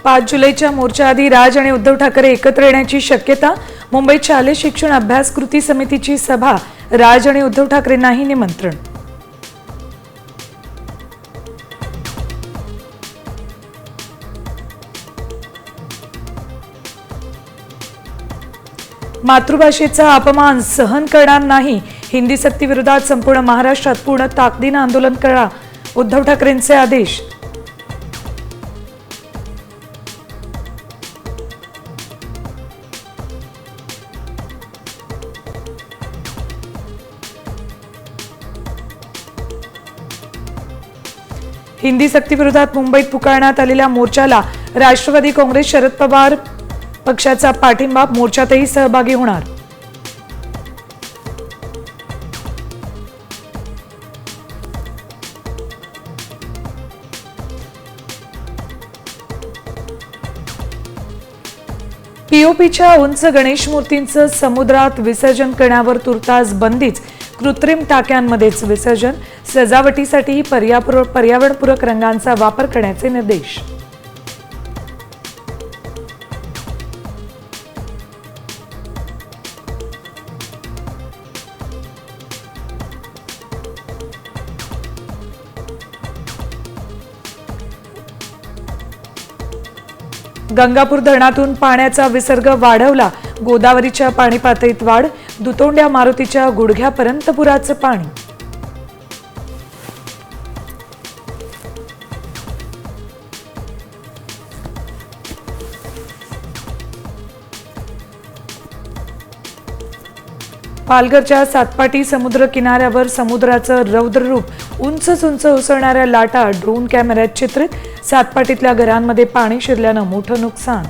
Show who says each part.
Speaker 1: 5 जुलैच्या मोर्चाआधी राज आणि उद्धव ठाकरे एकत्र येण्याची शक्यता। मुंबईत शालेय शिक्षण अभ्यास कृती समितीची सभा, राज आणि उद्धव ठाकरेंनाही निमंत्रण। मातृभाषेचा अपमान सहन करणार नाही, हिंदी सक्ती विरोधात संपूर्ण महाराष्ट्रात पूर्ण ताकदीने आंदोलन करा, उद्धव ठाकरेंचे आदेश। हिंदी सक्ती विरोधात मुंबईत पुकारण्यात आलेल्या मोर्चाला राष्ट्रवादी काँग्रेस शरद पवार पक्षाचा पाठिंबा, मोर्चातही सहभागी होणार। पीओपीच्या उंच गणेश मूर्तींचं समुद्रात विसर्जन करण्यावर तुर्तास बंदीच, कृत्रिम टाक्यांमध्येच विसर्जन, सजावटीसाठी पर्यावरणपूरक रंगांचा वापर करण्याचे निर्देश। गंगापूर धरणातून पाण्याचा विसर्ग वाढवला, गोदावरीच्या पाणी पातळीत वाढ, दुतोंड्या मारुतीच्या गुडघ्यापर्यंत पुराचं पाणी। पालघरच्या सातपाटी समुद्र किनाऱ्यावर समुद्राचं रौद्र रूप, उंच उसळणाऱ्या लाटा ड्रोन कॅमेऱ्यात चित्रित, सातपाटीतल्या घरांमध्ये पाणी शिरल्यानं मोठं नुकसान।